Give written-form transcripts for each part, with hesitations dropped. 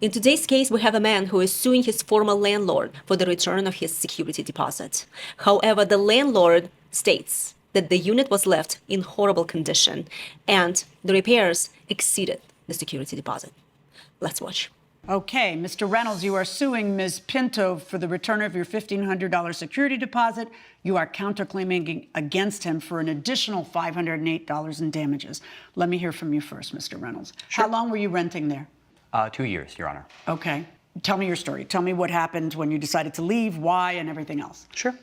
In today's case, we have a man who is suing his former landlord for the return of his security deposit. However, the landlord states that the unit was left in horrible condition and the repairs exceeded the security deposit. Let's watch. Okay, Mr. Reynolds, you are suing Ms. Pinto for the return of your $1,500 security deposit. You are counterclaiming against him for an additional $508 in damages. Let me hear from you first, Mr. Reynolds. Sure. How long were you renting there? 2 years, Your Honor. Okay. Tell me your story. Tell me what happened when you decided to leave, why, and everything else. Sure.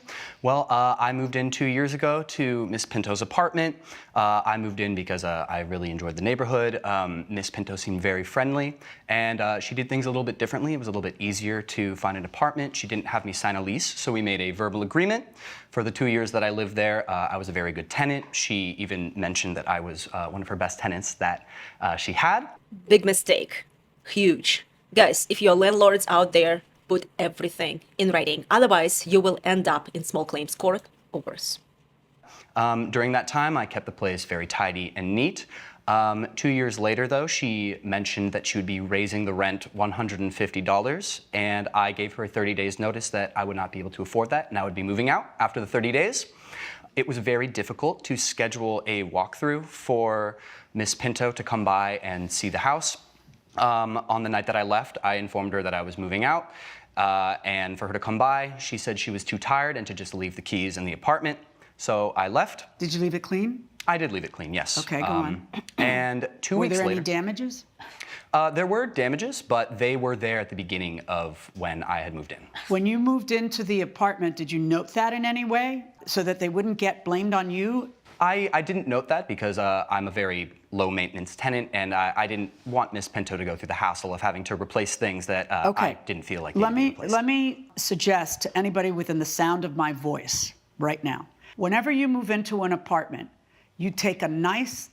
Well, I moved in 2 years ago to Miss Pinto's apartment. I moved in because I really enjoyed the neighborhood. Miss Pinto seemed very friendly, and she did things a little bit differently. It was a little bit easier to find an apartment. She didn't have me sign a lease, so we made a verbal agreement. For the 2 years that I lived there, I was a very good tenant. She even mentioned that I was one of her best tenants that she had. Big mistake. Huge. Guys, if you're landlords out there, put everything in writing. Otherwise, you will end up in small claims court or worse. During that time, I kept the place very tidy and neat. 2 years later, though, she mentioned that she would be raising the rent $150, and I gave her a 30 days notice that I would not be able to afford that, and I would be moving out after the 30 days. It was very difficult to schedule a walkthrough for Miss Pinto to come by and see the house. On the night that I left, I informed her that I was moving out, and for her to come by, she said she was too tired and to just leave the keys in the apartment. So I left. Did you leave it clean? I did leave it clean, yes. Okay, go on. And 2 weeks later... Were there any damages? There were damages, but they were there at the beginning of when I had moved in. When you moved into the apartment, did you note that in any way so that they wouldn't get blamed on you? I didn't note that because I'm a very low-maintenance tenant, and I didn't want Miss Pinto to go through the hassle of having to replace things that I didn't feel like needed to be replaced. Let me suggest to anybody within the sound of my voice right now, whenever you move into an apartment, you take a nice,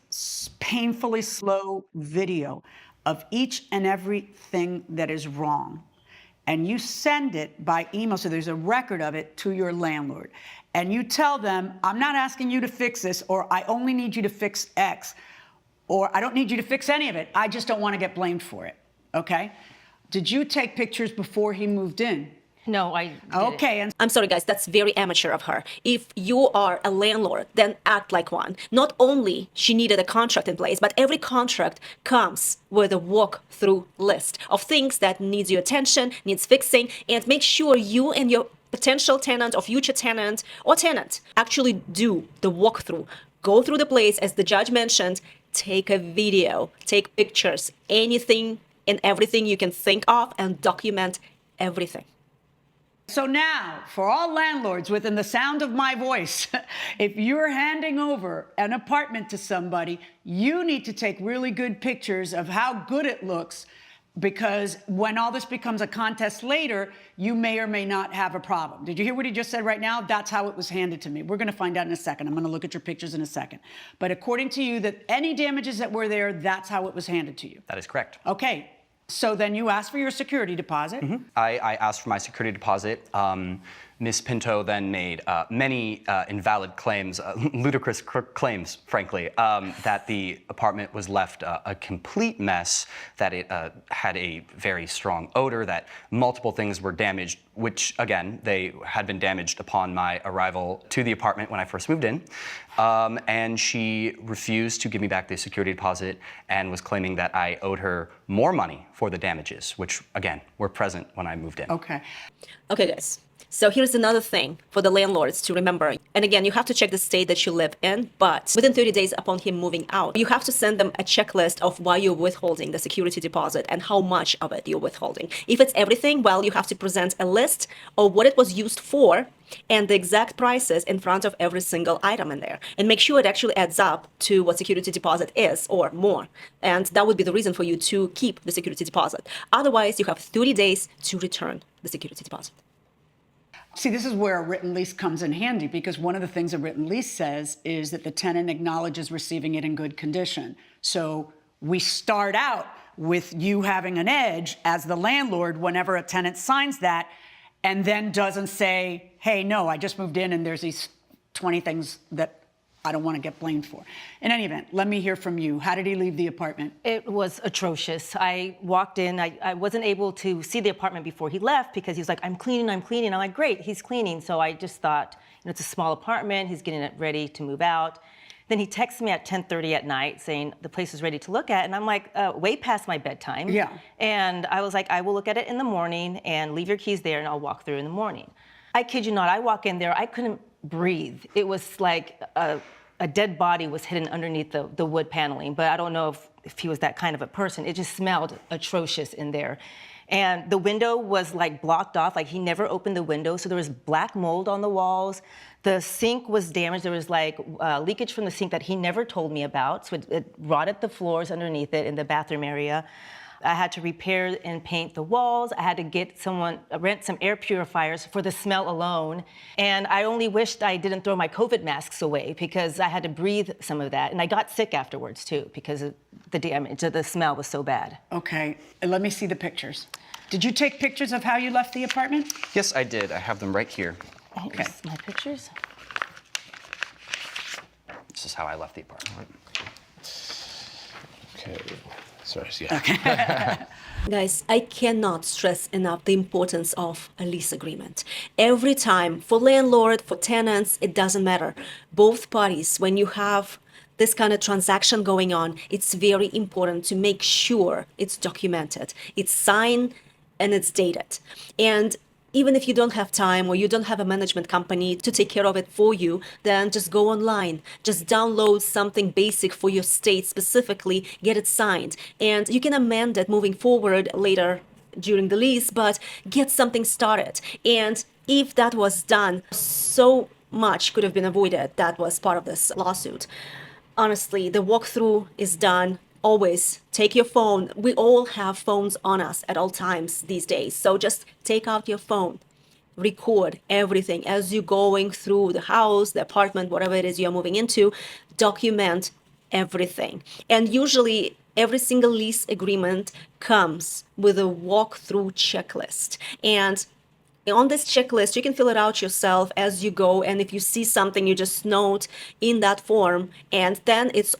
painfully slow video of each and everything that is wrong, and you send it by email, so there's a record of it, to your landlord. And you tell them, I'm not asking you to fix this, or I only need you to fix X, or I don't need you to fix any of it. I just don't want to get blamed for it, okay? Did you take pictures before he moved in? No, I didn't. Okay. And I'm sorry, guys, that's very amateur of her. If you are a landlord, then act like one. Not only she needed a contract in place, but every contract comes with a walk-through list of things that needs your attention, needs fixing, and make sure you and your potential tenant or future tenant or tenant actually do the walkthrough. Go through the place, as the judge mentioned, take a video, take pictures, anything and everything you can think of, and document everything. so now, for all landlords within the sound of my voice, if you're handing over an apartment to somebody, you need to take really good pictures of how good it looks, because when all this becomes a contest later, you may or may not have a problem. Did you hear what he just said right now? That's how it was handed to me. We're going to find out in a second. I'm going to look at your pictures in a second. But according to you, that any damages that were there, that's how it was handed to you. That is correct. Okay. So then you asked for your security deposit. Mm-hmm. I asked for my security deposit. Miss Pinto then made many invalid claims, ludicrous claims, frankly, that the apartment was left a complete mess, that it had a very strong odor, that multiple things were damaged, which, again, they had been damaged upon my arrival to the apartment when I first moved in. And she refused to give me back the security deposit and was claiming that I owed her more money for the damages, which, again, were present when I moved in. Okay. Okay, guys. So here's another thing for the landlords to remember. And again, you have to check the state that you live in, but within 30 days upon him moving out, you have to send them a checklist of why you're withholding the security deposit and how much of it you're withholding. If it's everything, well, you have to present a list of what it was used for and the exact prices in front of every single item in there, and make sure it actually adds up to what security deposit is or more. And that would be the reason for you to keep the security deposit. Otherwise, you have 30 days to return the security deposit. See, this is where a written lease comes in handy, because one of the things a written lease says is that the tenant acknowledges receiving it in good condition. So we start out with you having an edge as the landlord whenever a tenant signs that, and then doesn't say, hey, no, I just moved in and there's these 20 things that I don't want to get blamed for. In any event, let me hear from you. How did he leave the apartment? It was atrocious. I walked in, I wasn't able to see the apartment before he left because he was like, I'm cleaning. I'm like, great, he's cleaning. So I just thought, it's a small apartment, he's getting it ready to move out. Then he texts me at 10:30 at night saying the place is ready to look at. And I'm like, way past my bedtime. Yeah. And I was like, I will look at it in the morning and leave your keys there and I'll walk through in the morning. I kid you not, I walk in there, I couldn't breathe. It was like a dead body was hidden underneath the wood paneling, but I don't know if he was that kind of a person. It just smelled atrocious in there. And the window was like blocked off, like he never opened the window, so there was black mold on the walls. The sink was damaged. There was like leakage from the sink that he never told me about, so it rotted the floors underneath it in the bathroom area. I had to repair and paint the walls. I had to rent some air purifiers for the smell alone. And I only wished I didn't throw my COVID masks away because I had to breathe some of that. And I got sick afterwards too because of the damage. The smell was so bad. Okay, let me see the pictures. Did you take pictures of how you left the apartment? Yes, I did. I have them right here. Okay. Here's my pictures. This is how I left the apartment. Okay. Sorry, yeah. Guys, I cannot stress enough the importance of a lease agreement. Every time, for landlord, for tenants, it doesn't matter. Both parties, when you have this kind of transaction going on, it's very important to make sure it's documented, it's signed, and it's dated. And even if you don't have time or you don't have a management company to take care of it for you, then just go online. Just download something basic for your state specifically, get it signed. And you can amend it moving forward later during the lease, but get something started. And if that was done, so much could have been avoided that was part of this lawsuit. Honestly, the walkthrough is done. Always take your phone. We all have phones on us at all times these days. So just take out your phone, record everything as you're going through the house, the apartment, whatever it is you're moving into, document everything. And usually every single lease agreement comes with a walkthrough checklist. And on this checklist, you can fill it out yourself as you go. And if you see something, you just note in that form. And then it's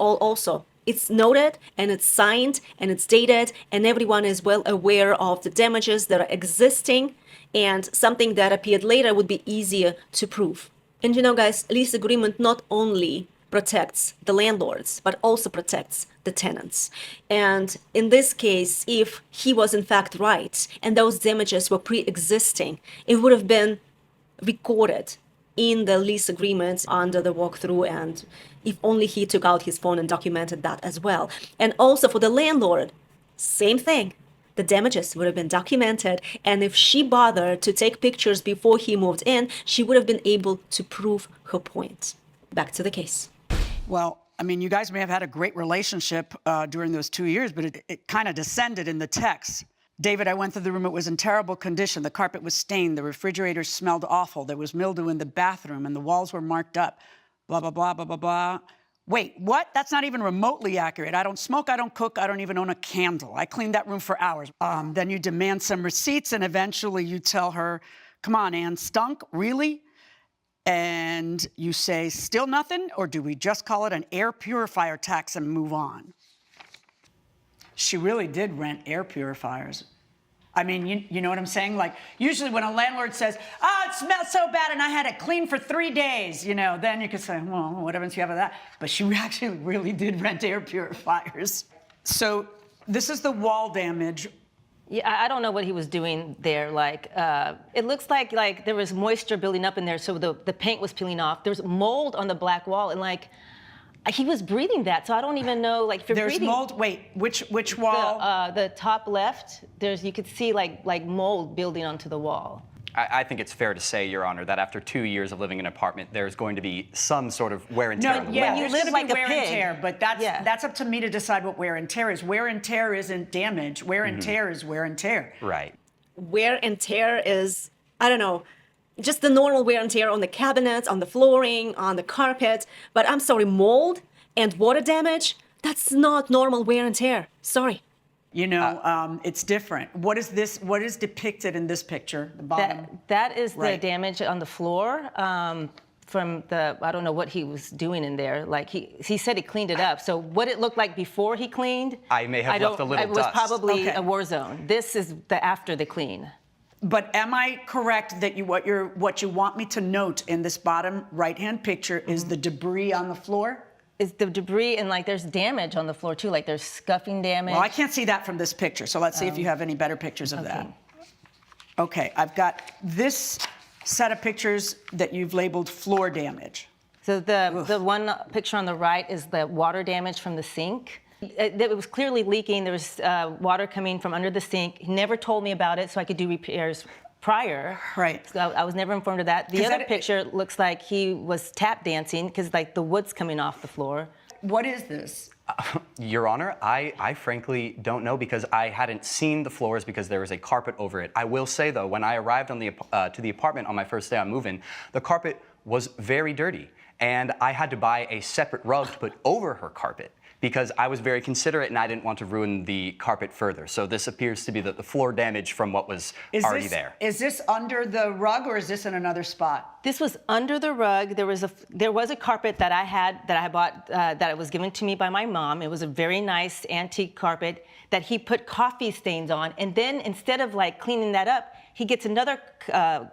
noted and it's signed and it's dated and everyone is well aware of the damages that are existing, and something that appeared later would be easier to prove. And guys, lease agreement not only protects the landlords, but also protects the tenants. And in this case, if he was in fact right and those damages were pre-existing, it would have been recorded in the lease agreement under the walkthrough, and if only he took out his phone and documented that as well. And also for the landlord, same thing. The damages would have been documented, and if she bothered to take pictures before he moved in, she would have been able to prove her point. Back to the case. Well, I mean, you guys may have had a great relationship during those 2 years, but it kind of descended in the text. David, I went through the room. It was in terrible condition. The carpet was stained. The refrigerator smelled awful. There was mildew in the bathroom, and the walls were marked up. Blah, blah, blah, blah, blah, blah. Wait, what? That's not even remotely accurate. I don't smoke. I don't cook. I don't even own a candle. I cleaned that room for hours. Then you demand some receipts, and eventually you tell her, come on, Ann, stunk? Really? And you say, still nothing? Or do we just call it an air purifier tax and move on? She really did rent air purifiers. I mean, you know what I'm saying? Like, usually when a landlord says, oh, it smells so bad and I had it clean for 3 days, then you could say, well, what evidence do you have of that? But she actually really did rent air purifiers. So this is the wall damage. Yeah, I don't know what he was doing there. Like, it looks like there was moisture building up in there, so the paint was peeling off. There's mold on the black wall, and he was breathing that, so I don't even know. Like, if you're There's breathing, mold. Wait, which wall? The top left. You could see like mold building onto the wall. I think it's fair to say, Your Honor, that after 2 years of living in an apartment, there's going to be some sort of wear and tear on the yeah, walls. you there's live going to be like a wear and pig. tear, but that's up to me to decide what wear and tear is. Wear and tear isn't damage. Wear and tear is wear and tear. Right. Wear and tear is, I don't know, just the normal wear and tear on the cabinets, on the flooring, on the carpet. But I'm sorry, mold and water damage, that's not normal wear and tear. Sorry. It's different. What is this? What is depicted in this picture? The bottom. That is right. the damage on the floor from the, I don't know what he was doing in there. Like he said he cleaned it up. So what it looked like before he cleaned, I may have left a little it was dust. probably Okay. a war zone. This is the after the clean. But am I correct that what you want me to note in this bottom right-hand picture is the debris on the floor? Is the debris, and like there's damage on the floor too, like there's scuffing damage. Well, I can't see that from this picture, so let's see if you have any better pictures of that. Okay, I've got this set of pictures that you've labeled floor damage. So the one picture on the right is the water damage from the sink. It was clearly leaking. There was water coming from under the sink. He never told me about it, so I could do repairs prior. Right. So I was never informed of that. The 'Cause other that- picture looks like he was tap dancing because like the wood's coming off the floor. What is this? Your Honor, I frankly don't know because I hadn't seen the floors because there was a carpet over it. I will say though, when I arrived on to the apartment on my first day on move-in, the carpet was very dirty, and I had to buy a separate rug to put over her carpet because I was very considerate and I didn't want to ruin the carpet further. So this appears to be the floor damage from what was already there. Is this under the rug or is this in another spot? This was under the rug. There was a carpet that I bought that was given to me by my mom. It was a very nice antique carpet that he put coffee stains on, and then instead of like cleaning that up, he gets another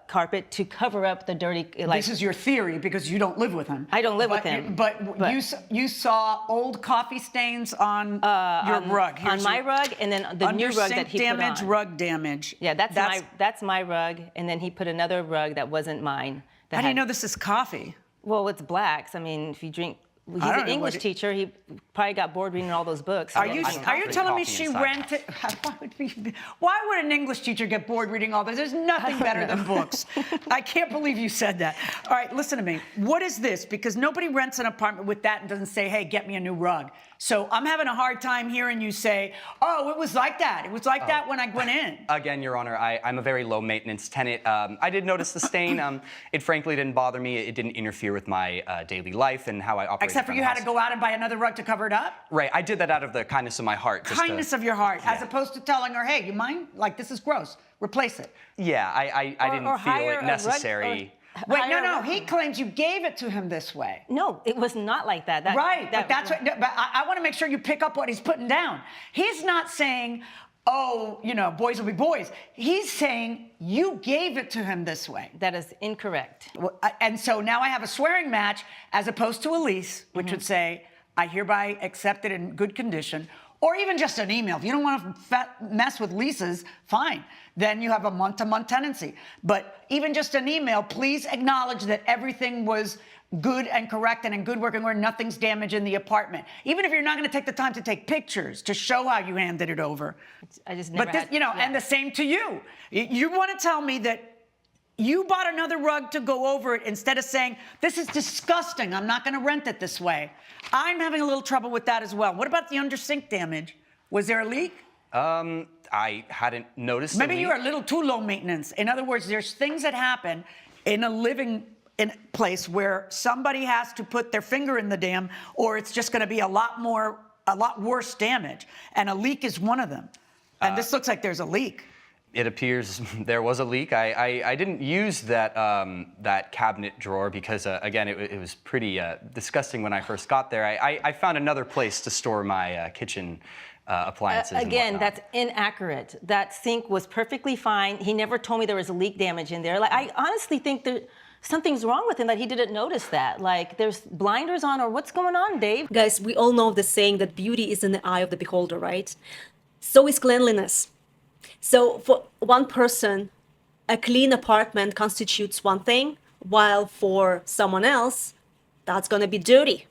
carpet to cover up the dirty. Like, This is your theory because you don't live with him. I don't live with But him. But you saw old coffee stains on your rug. on my rug, and then the new under rug sink that he damage, put on. rug damage. Yeah, that's my rug, and then he put another rug that wasn't mine. that How do you had- know this is coffee? Well, it's blacks. I mean, if you drink, he's don't an know what English it- teacher. He probably got bored reading all those books. Are you confident telling me coffee she inside rented? Why would an English teacher get bored reading all this? There's nothing better than books. I can't believe you said that. All right, listen to me. What is this? Because nobody rents an apartment with that and doesn't say, hey, get me a new rug. So I'm having a hard time hearing you say, oh, it was like that. It was like that when I went in. Again, Your Honor, I'm a very low maintenance tenant. I did notice the stain. It frankly didn't bother me. It didn't interfere with my daily life and how I operate. Except for you had to go out and buy another rug to cover it up? Right, I did that out of the kindness of my heart. just to- Kindness of your heart, as Yeah. opposed to telling her, hey, you mind? Like, this is gross. Replace it. Yeah, I didn't or feel hire it a rug- necessary. Wait, hire no. a- He claims you gave it to him this way. No, it was not like that. Right, but that's what. But I want to make sure you pick up what he's putting down. He's not saying, "Oh, boys will be boys." He's saying you gave it to him this way. That is incorrect. And so now I have a swearing match as opposed to a lease, which would say, "I hereby accept it in good condition." Or even just an email. If you don't want to mess with leases, fine. Then you have a month-to-month tenancy. But even just an email, please acknowledge that everything was good and correct and in good working order, nothing's damaged in the apartment. Even if you're not going to take the time to take pictures to show how you handed it over. I just never But this, had, yeah. and the same to you. You want to tell me that you bought another rug to go over it instead of saying, this is disgusting, I'm not going to rent it this way. I'm having a little trouble with that as well. What about the under sink damage? Was there a leak? I hadn't noticed. Maybe the you're a leak. little too low maintenance. In other words, there's things that happen in a living place where somebody has to put their finger in the dam, or it's just going to be a lot worse damage. And a leak is one of them. And this looks like there's a leak. It appears there was a leak. I didn't use that cabinet drawer because, again, it was pretty disgusting when I first got there. I found another place to store my kitchen appliances. and Again, whatnot. that's inaccurate. That sink was perfectly fine. He never told me there was a leak damage in there. Like, I honestly think that something's wrong with him that he didn't notice that. Like, there's blinders on, or what's going on, Dave? Guys, we all know the saying that beauty is in the eye of the beholder, right? So is cleanliness. So for one person, a clean apartment constitutes one thing, while for someone else, that's going to be dirty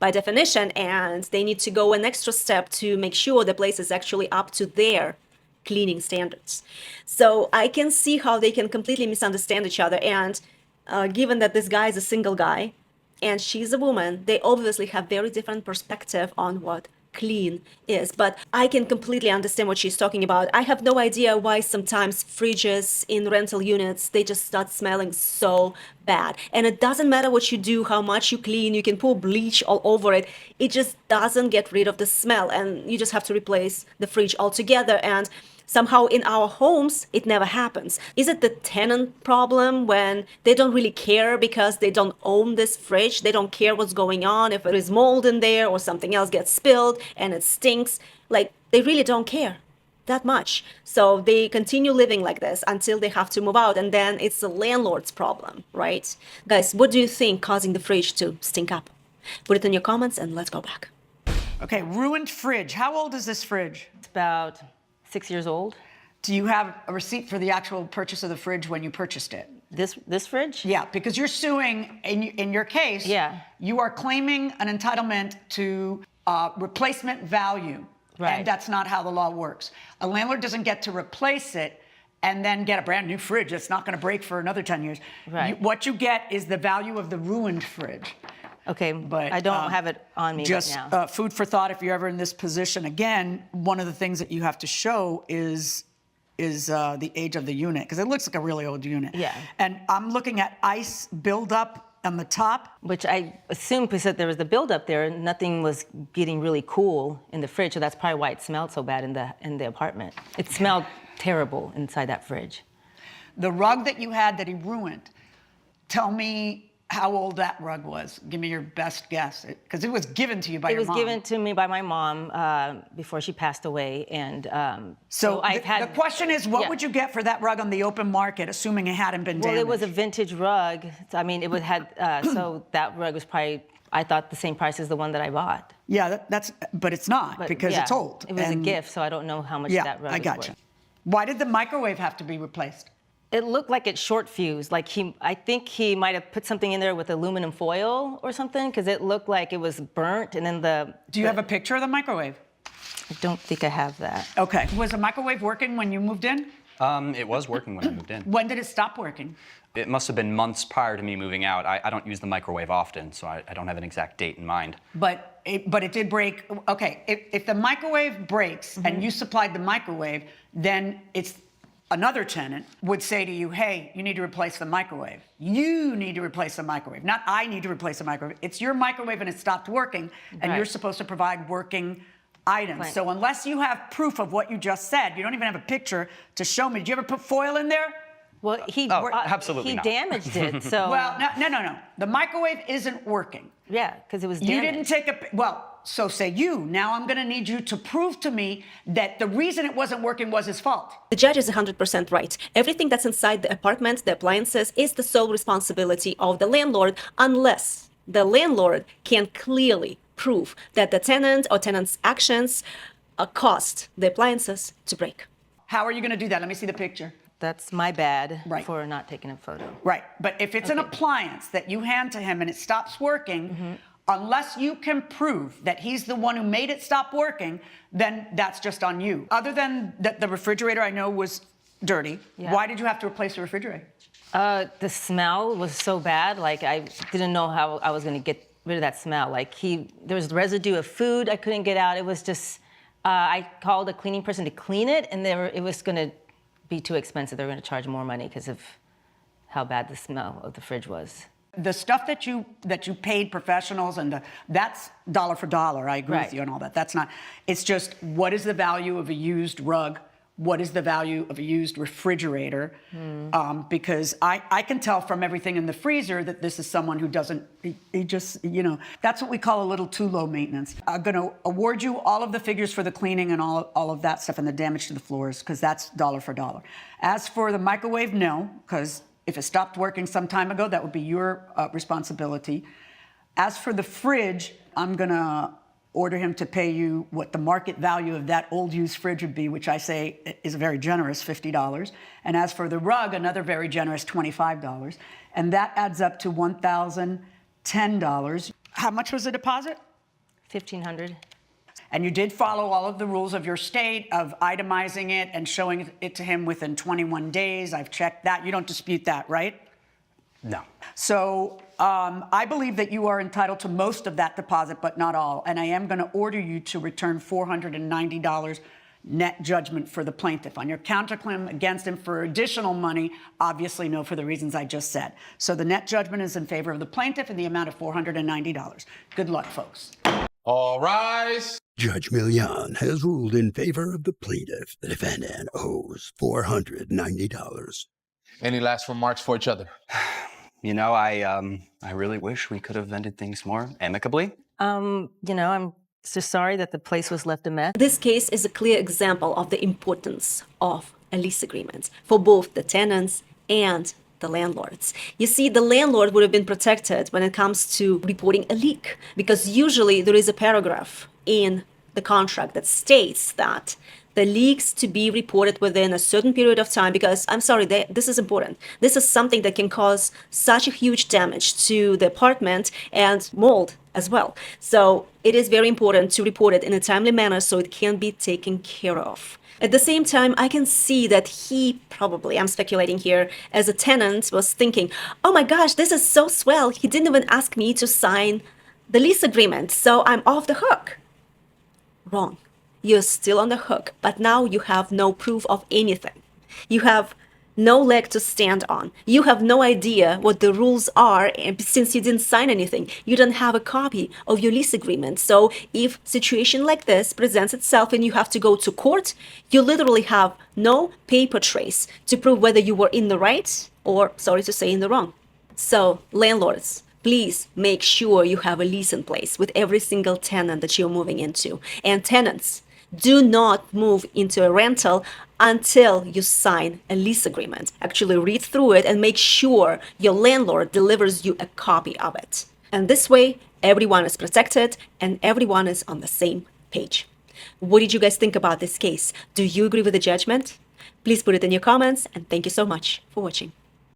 by definition, and they need to go an extra step to make sure the place is actually up to their cleaning standards. So I can see how they can completely misunderstand each other, and given that this guy is a single guy and she's a woman, they obviously have very different perspective on what clean is. But I can completely understand what she's talking about. I have no idea why sometimes fridges in rental units, they just start smelling so bad. And it doesn't matter what you do, how much you clean, you can pour bleach all over it. It just doesn't get rid of the smell, and you just have to replace the fridge altogether. And Somehow in our homes, it never happens. Is it the tenant problem when they don't really care because they don't own this fridge? They don't care what's going on, if there is mold in there or something else gets spilled and it stinks. Like, they really don't care that much. So they continue living like this until they have to move out. And then it's the landlord's problem, right? Guys, what do you think causing the fridge to stink up? Put it in your comments and let's go back. Okay, ruined fridge. How old is this fridge? It's about 6 years old. Do you have a receipt for the actual purchase of the fridge when you purchased it? This fridge? Yeah, because you're suing, in your case, Yeah. you are claiming an entitlement to replacement value. Right. And that's not how the law works. A landlord doesn't get to replace it and then get a brand new fridge that's not going to break for another 10 years. Right. What you get is the value of the ruined fridge. Okay, But I don't have it on me just right now. food for thought if you're ever in this position. Again, one of the things that you have to show is the age of the unit, because it looks like a really old unit. Yeah. And I'm looking at ice buildup on the top. Which I assume because there was the buildup there, nothing was getting really cool in the fridge, so that's probably why it smelled so bad in the apartment. It smelled terrible inside that fridge. The rug that you had that he ruined, tell me how old that rug was. Give me your best guess, because it was given to you by your mom. It was given to me by my mom before she passed away, and So I've had. the question is, what yeah. would you get for that rug on the open market, assuming it hadn't been Well, damaged? it was a vintage rug. I mean, it had so that rug was probably, I thought, the same price as the one that I bought. Yeah, but it's not, But, because yeah, it's old. It was And- a gift, so I don't know how much Yeah, that rug I was gotcha. worth. Why did the microwave have to be replaced? It looked like it short fused. Like I think he might have put something in there with aluminum foil or something, because it looked like it was burnt. And then Do you have a picture of the microwave? I don't think I have that. Okay. Was the microwave working when you moved in? It was working when I moved in. When did it stop working? It must have been months prior to me moving out. I don't use the microwave often, so I don't have an exact date in mind. But it did break. Okay, if the microwave breaks and you supplied the microwave, then it's another tenant would say to you, hey, you need to replace the microwave. You need to replace the microwave, not I need to replace the microwave. It's your microwave and it stopped working, and Right. you're supposed to provide working items. Right. So unless you have proof of what you just said, you don't even have a picture to show me. Did you ever put foil in there? Well, absolutely he not. damaged it. So Well, no. The microwave isn't working. yeah, because it was damaged. You didn't take so say you. Now I'm going to need you to prove to me that the reason it wasn't working was his fault. The judge is 100% right. Everything that's inside the apartment, the appliances, is the sole responsibility of the landlord, unless the landlord can clearly prove that the tenant or tenant's actions caused the appliances to break. How are you going to do that? Let me see the picture. That's my bad Right. for not taking a photo. Right. But if it's an appliance that you hand to him and it stops working, unless you can prove that he's the one who made it stop working, then that's just on you. Other than that, the refrigerator I know was dirty. Yeah. Why did you have to replace the refrigerator? The smell was so bad. Like I didn't know how I was going to get rid of that smell. Like there was residue of food I couldn't get out. It was just. I called a cleaning person to clean it, and it was going to be too expensive. They were going to charge more money because of how bad the smell of the fridge was. The stuff that you paid professionals that's dollar for dollar. I agree with Right. you on all that. That's not. It's just, what is the value of a used rug? What is the value of a used refrigerator? Because I can tell from everything in the freezer that this is someone who doesn't. He just, that's what we call a little too low maintenance. I'm going to award you all of the figures for the cleaning and all of that stuff and the damage to the floors, because that's dollar for dollar. As for the microwave, no, because if it stopped working some time ago, that would be your responsibility. As for the fridge, I'm going to order him to pay you what the market value of that old used fridge would be, which I say is a very generous $50. And as for the rug, another very generous $25. And that adds up to $1,010. How much was the deposit? $1,500. And you did follow all of the rules of your state of itemizing it and showing it to him within 21 days. I've checked that. You don't dispute that, right? No. So I believe that you are entitled to most of that deposit, but not all. And I am going to order you to return $490 net judgment for the plaintiff. On your counterclaim against him for additional money, obviously no, for the reasons I just said. So the net judgment is in favor of the plaintiff in the amount of $490. Good luck, folks. All rise. Judge Milian has ruled in favor of the plaintiff. The defendant owes $490. Any last remarks for each other? You know, I really wish we could have ended things more amicably. I'm just sorry that the place was left a mess. This case is a clear example of the importance of a lease agreement for both the tenants and the landlords. You see, the landlord would have been protected when it comes to reporting a leak, because usually there is a paragraph in the contract that states that the leaks to be reported within a certain period of time, because I'm sorry, this is important. This is something that can cause such a huge damage to the apartment and mold as well. So it is very important to report it in a timely manner so it can be taken care of. At the same time, I can see that he probably, I'm speculating here, as a tenant was thinking, oh my gosh, this is so swell. He didn't even ask me to sign the lease agreement, so I'm off the hook. Wrong. You're still on the hook, but now you have no proof of anything. You have no leg to stand on. You have no idea what the rules are, and since you didn't sign anything, you don't have a copy of your lease agreement. So if situation like this presents itself and you have to go to court, you literally have no paper trace to prove whether you were in the right or, sorry to say, in the wrong. So landlords, please make sure you have a lease in place with every single tenant that you're moving into. And tenants, do not move into a rental until you sign a lease agreement. Actually read through it and make sure your landlord delivers you a copy of it. And this way, everyone is protected and everyone is on the same page. What did you guys think about this case? Do you agree with the judgment? Please put it in your comments, and thank you so much for watching.